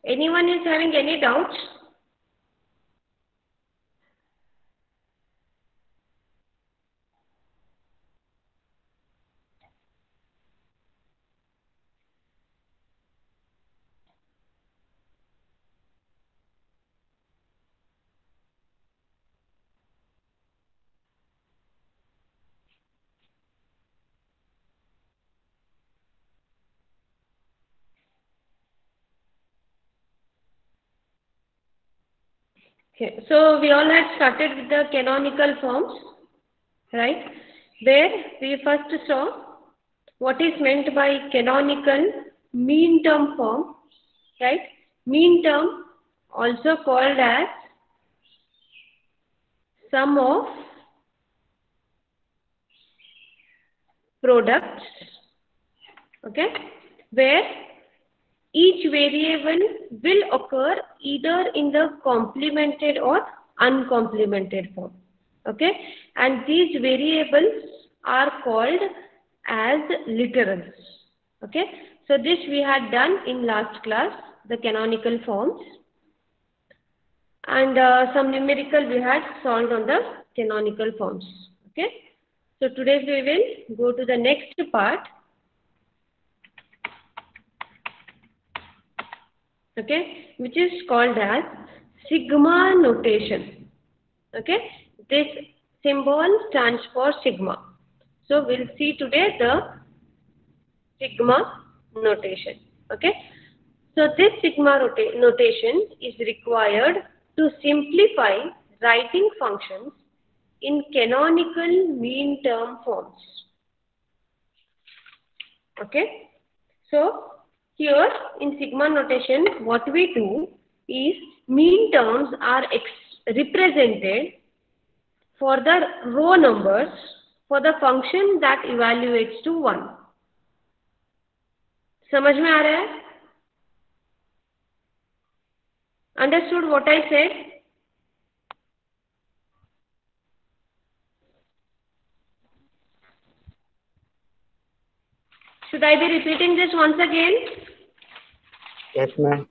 Anyone is having any doubts? Okay. So we all had started with the canonical forms, right? Where we first saw what is meant by canonical mean term form, right? Mean term, also called as sum of products, okay, where each variable will occur either in the complemented or uncomplemented form, okay, and these variables are called as literals, okay. So this we had done in last class, the canonical forms, and some numerical we had solved on the canonical forms, okay. So today we will go to the next part, okay, which is called as sigma notation, okay. This symbol stands for sigma. So we'll see today the sigma notation, okay. So this sigma notation is required to simplify writing functions in canonical mean term forms, okay. So here in sigma notation, what we do is mean terms are represented for the row numbers for the function that evaluates to 1. समझ में आ रहा है? Understood what I said? Should I be repeating this once again? Yes, ma'am.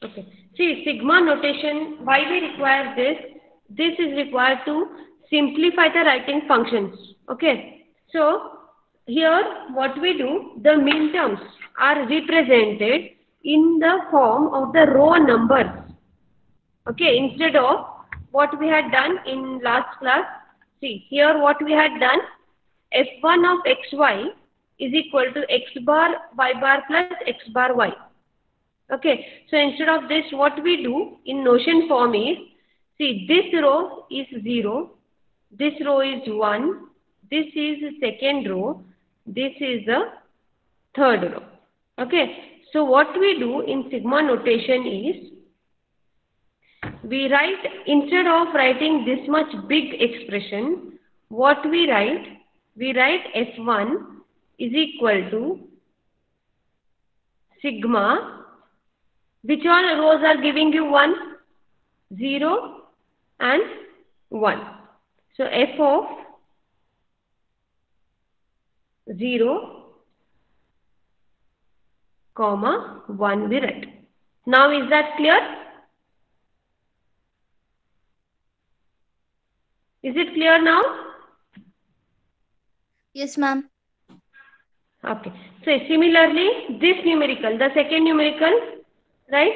Okay. See, sigma notation, why we require this? This is required to simplify the writing functions. Okay. So, here what we do, the mean terms are represented in the form of the row numbers. Okay. Instead of what we had done in last class, see, here what we had done, f1 of xy is equal to x bar y bar plus x bar y. Okay, so instead of this, what we do in notion form is, see, this row is 0, this row is 1, this is the second row, this is the third row. Okay, so what we do in sigma notation is, we write, instead of writing this much big expression, what we write f1 is equal to sigma. Which all rows are giving you 1? 0 and 1. So f of 0, comma 1 we write. Now is that clear? Is it clear now? Yes, ma'am. Okay. So similarly, this numerical, the second numerical, right?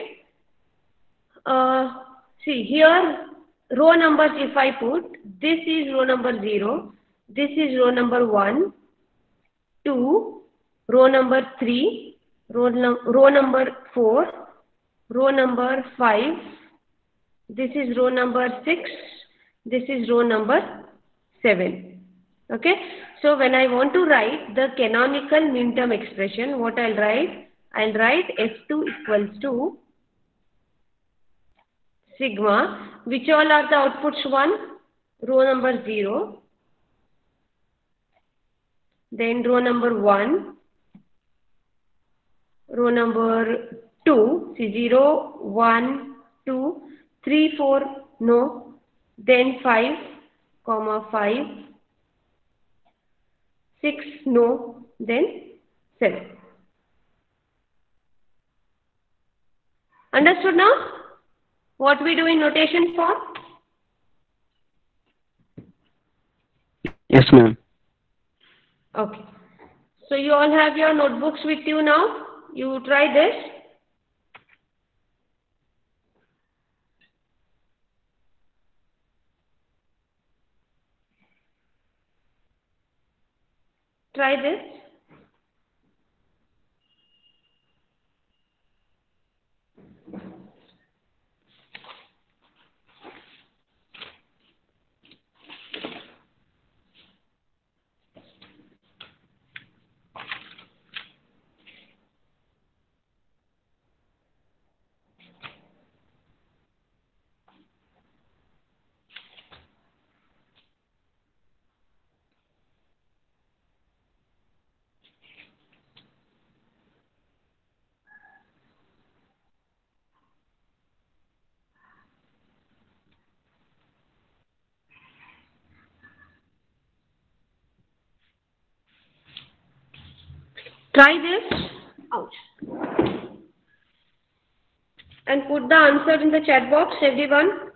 See here, row numbers if I put, this is row number 0, this is row number 1, 2, row number 3, row number 4, row number 5, this is row number 6, this is row number 7. Okay. So when I want to write the canonical mean term expression, what I'll write? I'll write f2 equals to sigma, which all are the outputs 1, row number 0, then row number 1, row number 2, see 0, 1, 2, 3, 4, no, then 5, comma 5, 6, no, then 7. Understood now? What we do in notation form? Yes, ma'am. Okay. So you all have your notebooks with you now. You try this. Try this. Try this. Ouch. And put the answer in the chat box, everyone.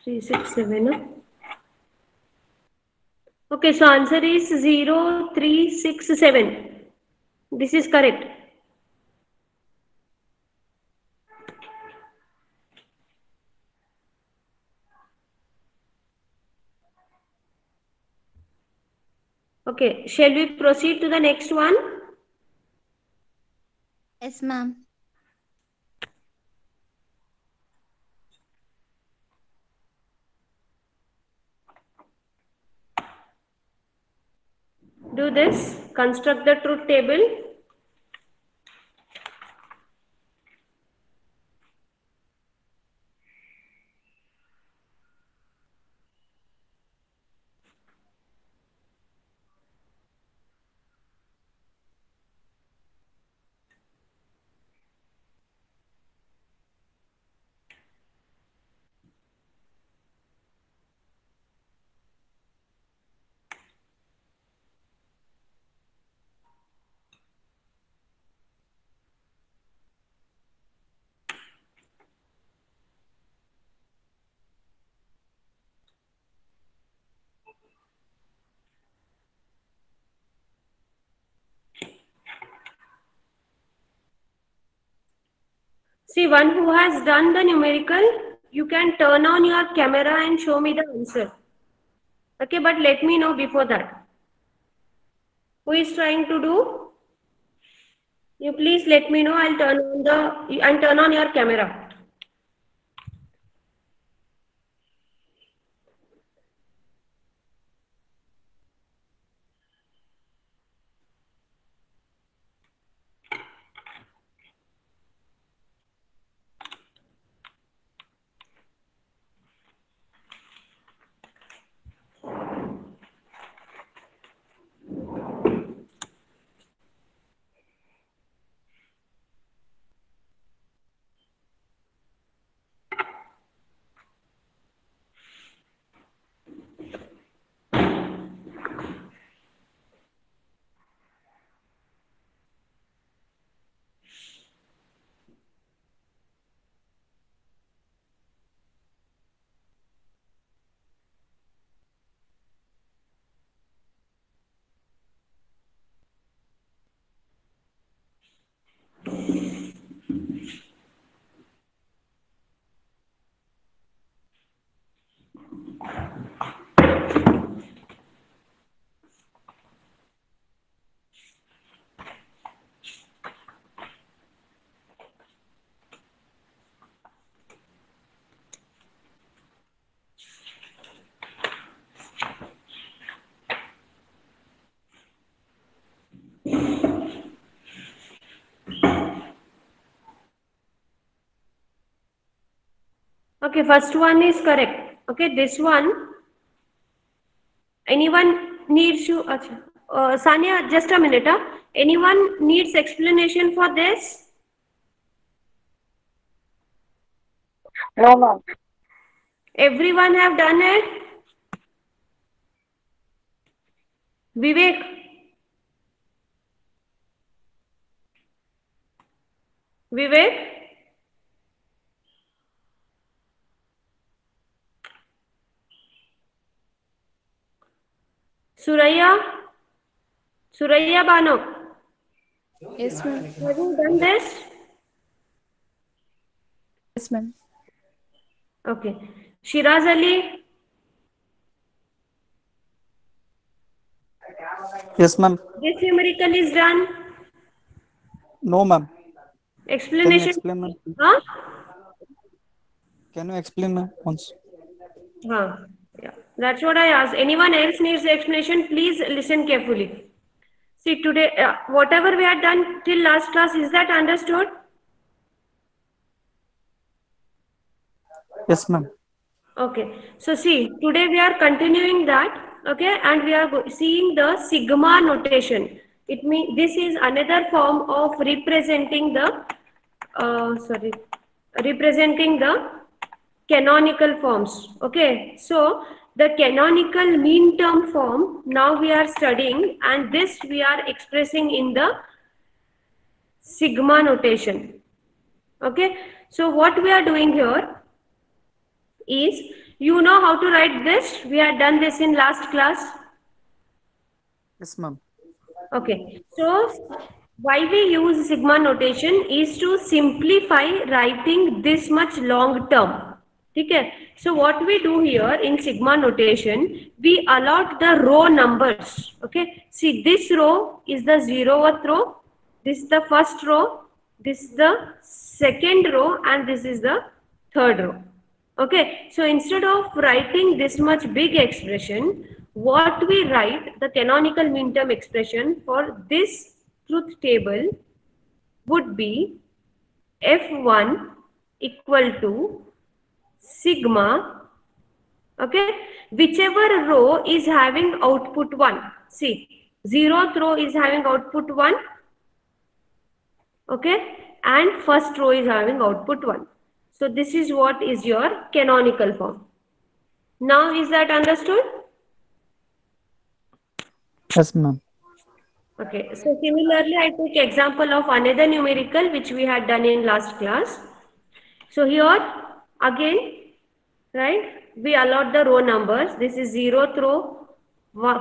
Three, six, seven. Huh? Okay, so answer is 0367. This is correct. Okay, shall we proceed to the next one? Yes, ma'am. Do this. Construct the truth table. See, one who has done the numerical, you can turn on your camera and show me the answer. Okay, but let me know before that. Who is trying to do? You please let me know. I'll turn on your camera. Okay, first one is correct. Okay, this one, anyone needs to, Sanya, just a minute. Anyone needs explanation for this? No, ma'am. Everyone have done it? Vivek? Vivek? Suraya? Suraya Bano? Yes, ma'am. Have you done this? Yes, ma'am. Okay. Shiraz Ali? Yes, ma'am. This numerical is done. No, ma'am. Can you Explanation? explain, ma'am? Huh? Can you explain, ma'am, once? Huh. Yeah. That's what I asked. Anyone else needs the explanation? Please listen carefully. See, today, whatever we had done till last class, is that understood? Yes, ma'am. Okay. So see, today we are continuing that. Okay, and we are seeing the sigma notation. It means this is another form of representing the representing the canonical forms. Okay, so the canonical mean term form now we are studying, and this we are expressing in the sigma notation. Okay, so what we are doing here is, you know how to write this. We had done this in last class. Yes, ma'am. Okay, so why we use sigma notation is to simplify writing this much long term. Okay, so what we do here in sigma notation, we allot the row numbers. Okay, see, this row is the 0th row, this is the first row, this is the second row, and this is the third row. Okay, so instead of writing this much big expression, what we write, the canonical mean term expression for this truth table would be F1 equal to sigma, okay, whichever row is having output 1. See, 0th row is having output 1, okay, and first row is having output 1. So this is what is your canonical form. Now is that understood? Yes, ma'am. Okay, so similarly I took example of another numerical which we had done in last class. So here again, right, we allot the row numbers. This is 0th row,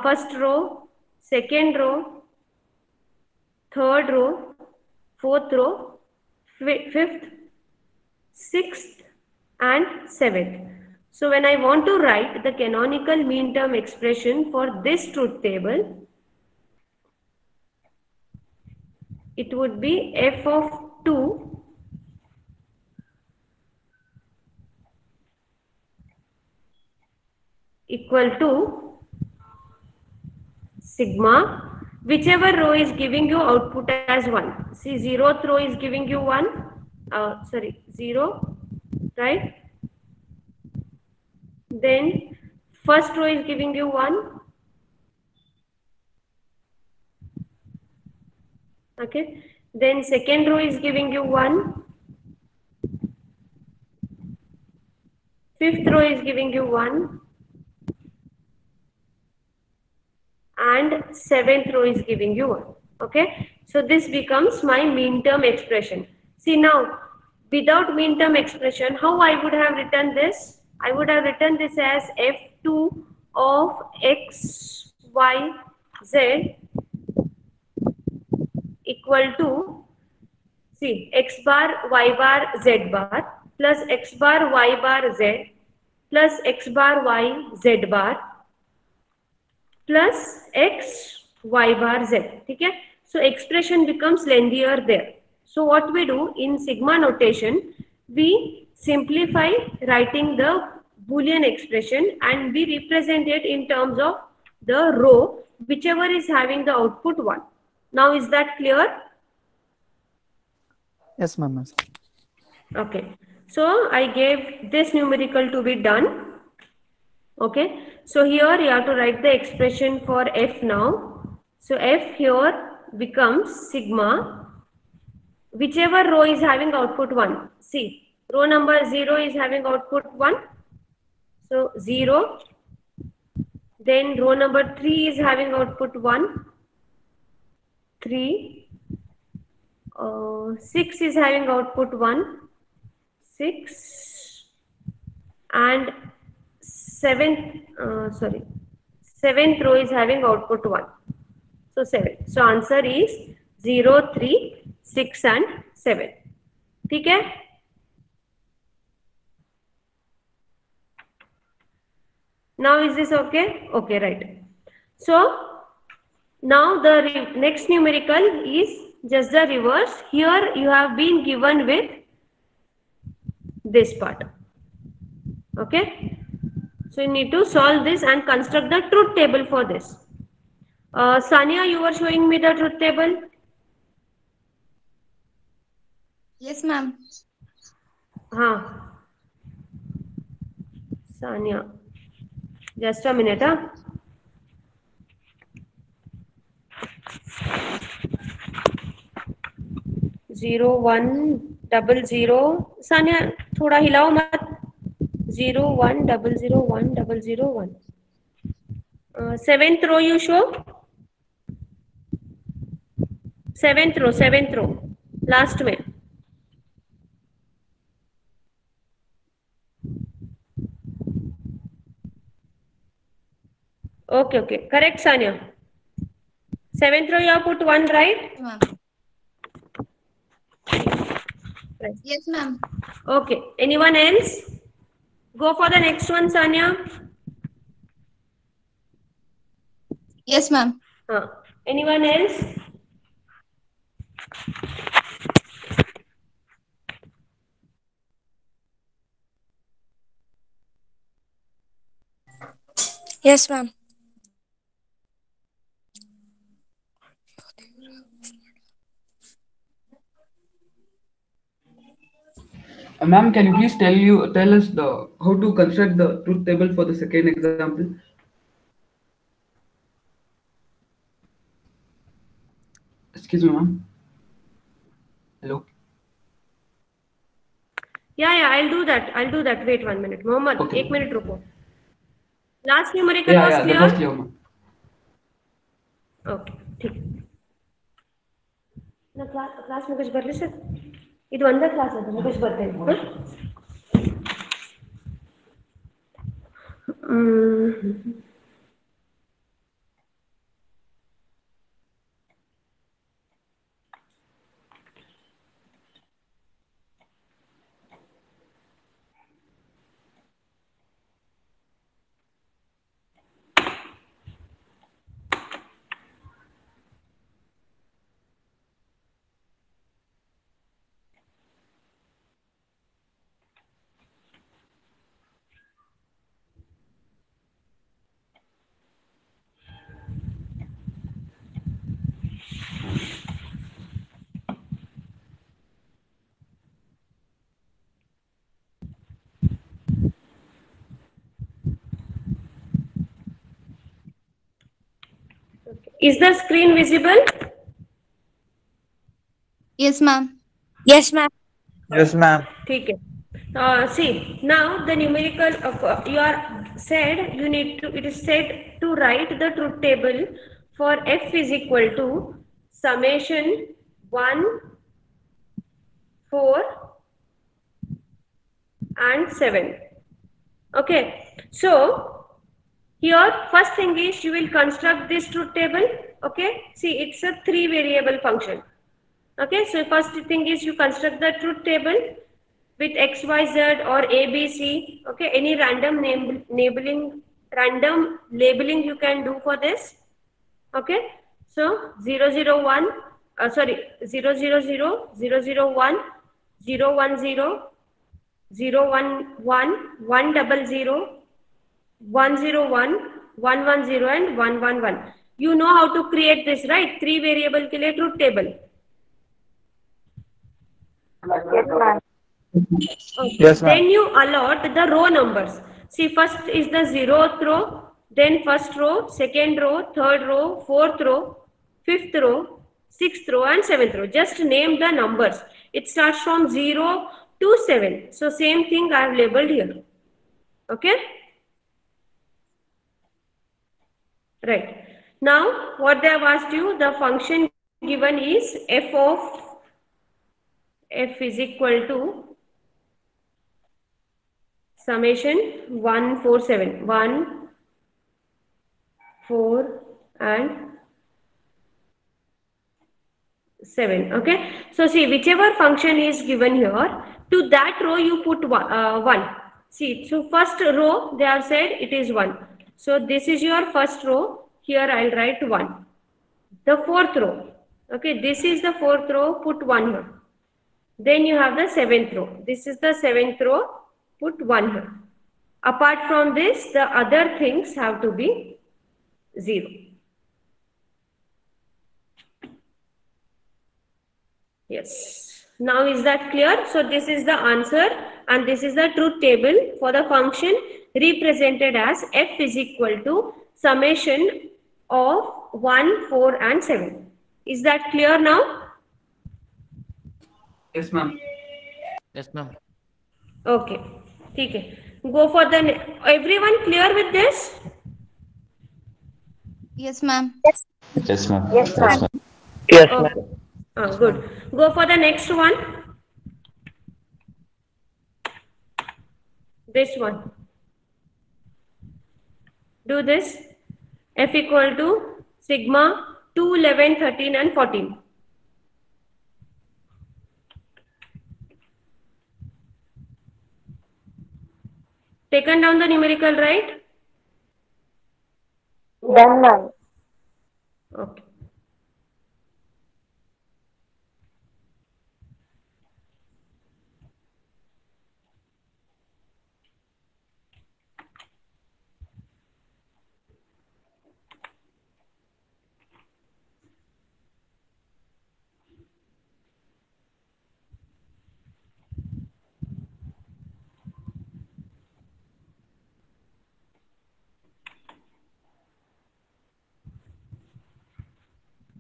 first row, second row, third row, fourth row, fifth, 6th and 7th. So when I want to write the canonical mean term expression for this truth table, it would be f of 2 equal to sigma, whichever row is giving you output as 1. See, 0th row is giving you 1, 0, right? Then first row is giving you 1, okay? Then second row is giving you 1, fifth row is giving you 1, and seventh row is giving you 1, okay? So this becomes my mean term expression. See now, without mean term expression, how I would have written this? I would have written this as f2 of x, y, z equal to, see, x bar, y bar, z bar plus x bar, y bar, z plus x bar, y, z bar plus x, y bar, z. Okay? So expression becomes lengthier there. So what we do in sigma notation, we simplify writing the Boolean expression and we represent it in terms of the row whichever is having the output 1. Now is that clear? Yes, ma'am. Okay. So I gave this numerical to be done. Okay. So here you have to write the expression for f now. So f here becomes sigma, whichever row is having output 1. See, row number 0 is having output 1. So 0. Then row number 3 is having output 1. 3. 6 is having output 1. 6. And seventh row is having output 1. So 7. So answer is 0, 3, 6 and 7. ठीक है? Now is this okay? Okay, right. So now the next numerical is just the reverse. Here you have been given with this part. Okay. So you need to solve this and construct the truth table for this. Sania, you were showing me the truth table. Yes, ma'am. हाँ, Sania. Just a minute, huh? Zero one double zero. Sania, थोड़ा हिलाओ मत. 0 1 0 0 1 0 0 1. Seventh row you show. Seventh row. Last में. Okay. Correct, Sania. Seventh row you have put 1, right? Ma'am. Right. Yes, ma'am. Okay. Anyone else? Go for the next one, Sania. Yes, ma'am. Anyone else? Yes, ma'am. Ma'am, can you please tell us the how to construct the truth table for the second example? Excuse me, ma'am. Hello. Yeah, I'll do that. Wait 1 minute. Mohammed, Okay. 1 minute रुको. Last numerical Yeah, was yeah, clear? that was clear, ma'am. Okay, ठीक है. ना class में कुछ बदले sir. ಇದು ಒಂದೇ class ಅದು कुछ बदले. Is the screen visible? Yes, ma'am. Yes, ma'am. Yes, ma'am. ठीक है. See, now the numerical you are said you need to, it is said to write the truth table for f is equal to summation 1, 4 and 7. Okay, so here first thing is you will construct this truth table. Okay, see, it's a 3 variable function. Okay, so first thing is you construct the truth table with x, y, z or a, b, c. Okay, any random random labeling you can do for this. Okay, so 001, sorry, 000, 001, 010, 011, 100, 101, 110 and 111. You know how to create this, right? 3 variable के लिए truth table. Yes, ma'am. Okay. Yes, ma'am. Then you allot the row numbers. See, first is the 0th row, then first row, second row, third row, fourth row, fifth row, sixth row and seventh row. Just name the numbers. It starts from 0 to 7. So same thing I have labeled here. Okay. Right. Now what they have asked you, the function given is f of f is equal to summation 147, 1, 4 and 7. Okay, so see, whichever function is given here, to that row you put 1. See, so first row they have said it is 1, so this is your first row. Here I'll write 1. The fourth row, okay, this is the fourth row, put 1 here. Then you have the seventh row, this is the seventh row, put 1 here. Apart from this, the other things have to be 0. Yes. Now is that clear? So this is the answer and this is the truth table for the function represented as f is equal to summation of 1, 4 and 7. Is that clear now? Yes, ma'am. Yes, ma'am. Okay. Okay. Go for the everyone clear with this? Yes, ma'am. Yes, ma'am. Yes, ma'am. Yes, ma'am. Okay. Good. Go for the next one. This one. Do this. F equal to sigma 2, 11, 13 and 14. Taken down the numerical, right? Done, ma'am. Okay.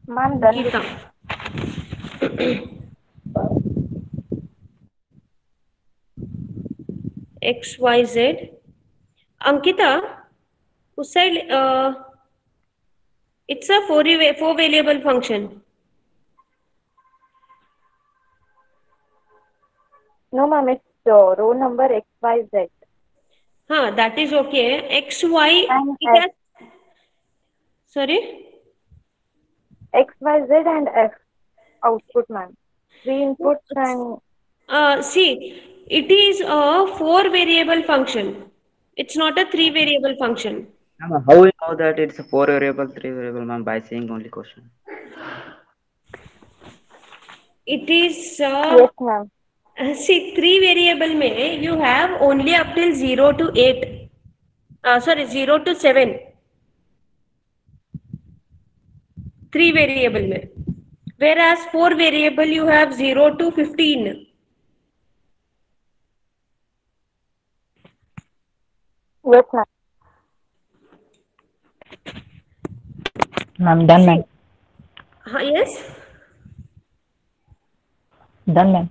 Ma'am, done. Geeta. X, Y, Z. Ankita, उस side it's a 4 variable function. No, ma'am, it's row number X, Y, Z. Huh, that is okay. X, Y. And It F. has, sorry? X, Y, Z and F. Output, ma'am. 3 inputs and See, it is a 4 variable function. It's not a 3 variable function. Ma'am, how we know that it's a 4 variable, 3 variable, ma'am, by seeing only question? It is, yes, ma'am. see, 3 variable में you have only up till 0 to 8. Sorry, 0 to 7. 3 variable में. Whereas 4 variable you have 0 to 15. Yes, ma'am. Ma'am, done, ma'am. Yes. Done, ma'am.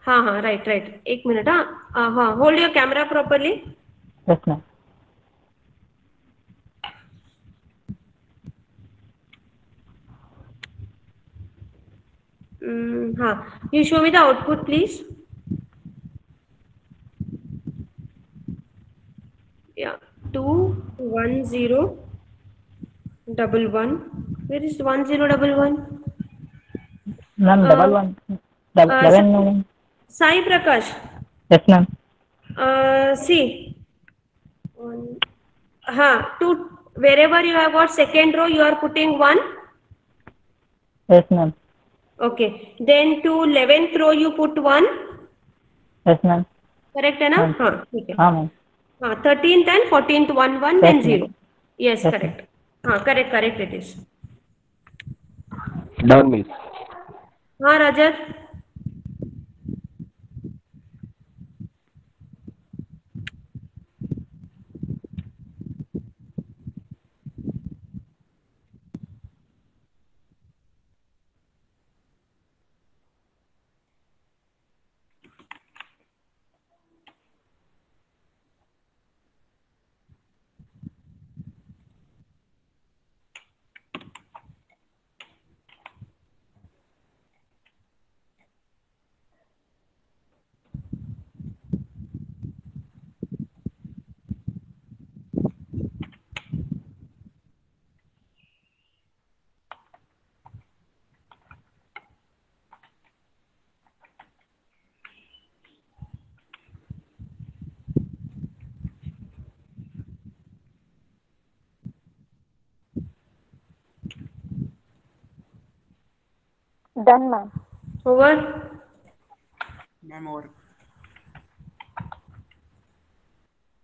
हाँ, right. एक minute. हाँ, hold your camera properly. Yes, ma'am. हाँ, you show me the output, please. Yeah, 21011. Where is 1011? Ma'am, double one. Double 11, ma'am. Sai Prakash. Yes, ma'am. See. Wherever you have got second row, you are putting 1. Yes, ma'am. Okay. Then to 11th row, you put 1. Yes, ma'am. Correct है ना? Ma'am. हाँ, ठीक है. हाँ, ma'am. 13th and 14th 1 1 Yes, then ma'am. 0. Yes, Yes, correct. Correct it is. Done, miss. हाँ, Rajat. Done, ma'am. Over. Ma'am, over.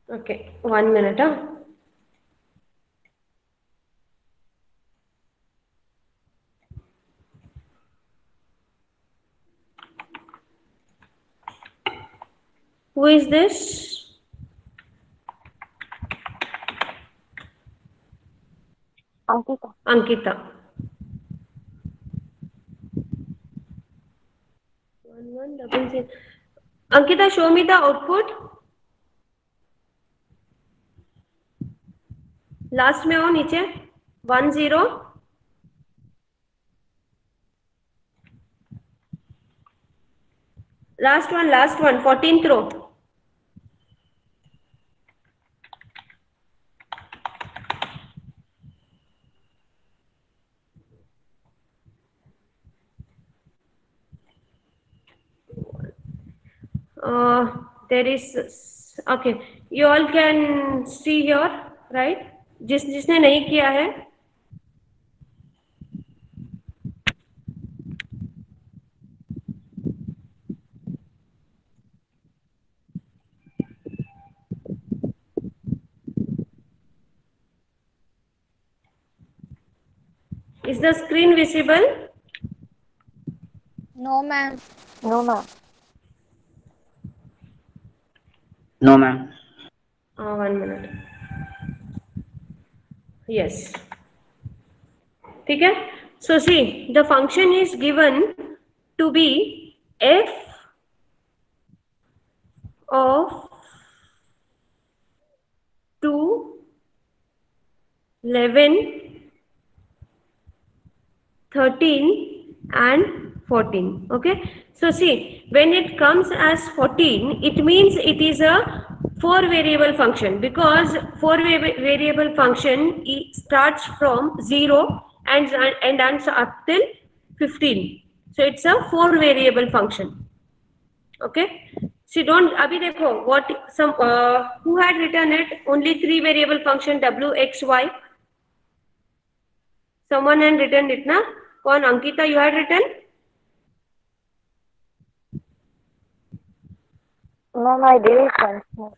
Okay, 1 minute. Who is this? Ankita. Ankita. 1100. Ankita, show me the output. Last में हो नीचे 10. Last one, 14th row. There is, okay, you all can see here, right? जिसने नहीं किया है, is the screen visible? No, ma'am. No, ma'am. No, ma'am. 1 minute. Yes. ठीक है? So see, the function is given to be f of 2, 11, 13 and 14. Okay, so see, when it comes as 14, it means it is a 4 variable function, because 4 variable function starts from 0 and ends up till 15. So it's a 4 variable function. Okay, so don't abhi dekho what some who had written it only 3 variable function w x y. Someone had written it na? Kaun? Ankita, you had written? Ma'am, I did it once.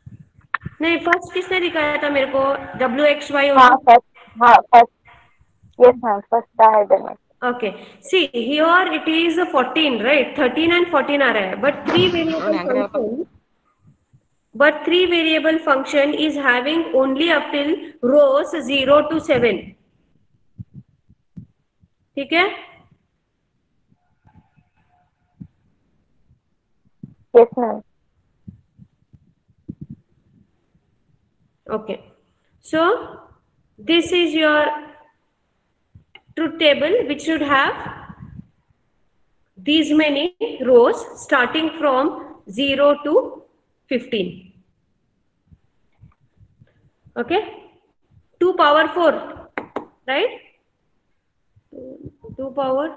नहीं, first किसने दिखाया था मेरे को? W X Y. first. Yes, ma'am. First I had done it. Okay. See, here it is 14, right? 13 and 14 are there, but 3 variable function is having only up till rows 0 to 7. ठीक है? Yes, ma'am. Okay. So this is your truth table, which should have these many rows starting from 0 to 15. Okay? 2 power 4, right? 2 power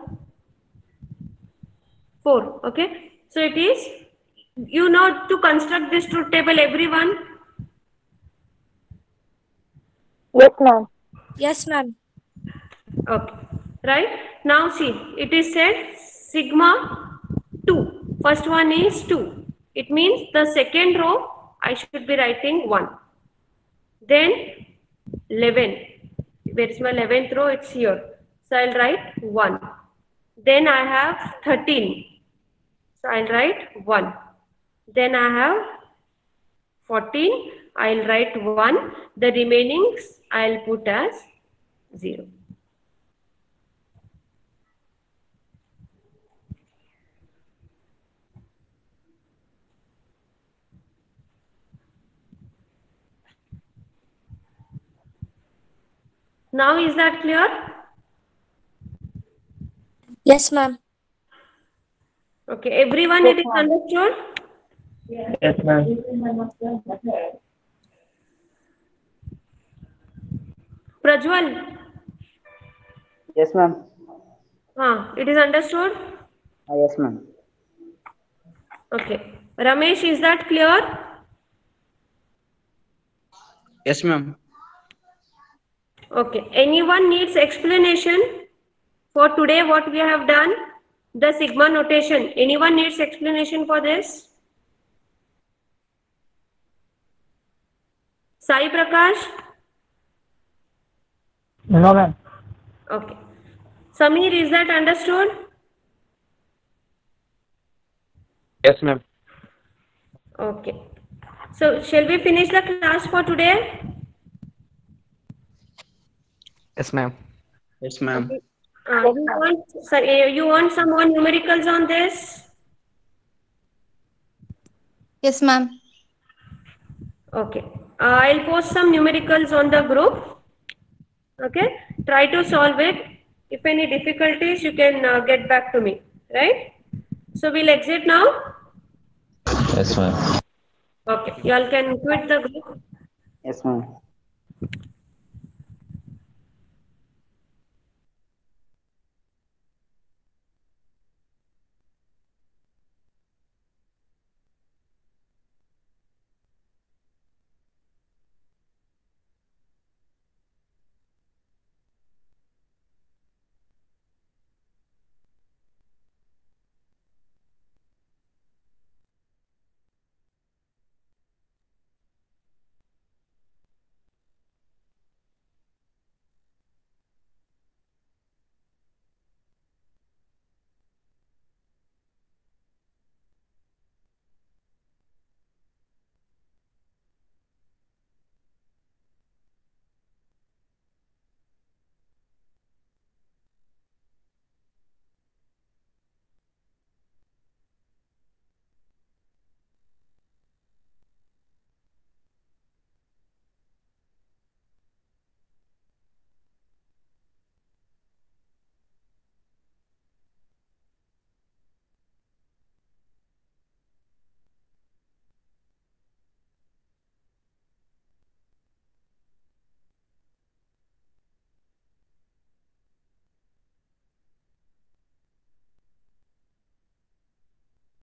4. Okay? So it is, you know to construct this truth table, everyone? Yes, ma'am. Yes, ma'am. Okay, right? Now see, it is said sigma 2. First one is 2. It means the second row I should be writing 1. Then 11. Where is my 11th row? It's here. So I'll write 1. Then I have 13. So I'll write 1. Then I have 14. I'll write 1. The remainings I'll put as 0. Now is that clear? Yes, ma'am. Okay, everyone, Yes, it is ma'am. understood? Yes, ma'am. Prajwal, Yes, ma'am. it is understood? Yes, ma'am. Okay. Ramesh, is that clear? Yes, ma'am. Okay. Anyone needs explanation for today what we have done? The sigma notation. Anyone needs explanation for this? Sai Prakash? No, ma'am. Okay. Samir, is that understood? Yes, ma'am. Okay. So, shall we finish the class for today? Yes, ma'am. Yes, ma'am. Okay. You want some more numericals on this? Yes, ma'am. Okay. I'll post some numericals on the group. Okay. Try to solve it. If any difficulties, you can get back to me. Right? So we'll exit now. Yes, ma'am. Okay. You all can quit the group. Yes, ma'am.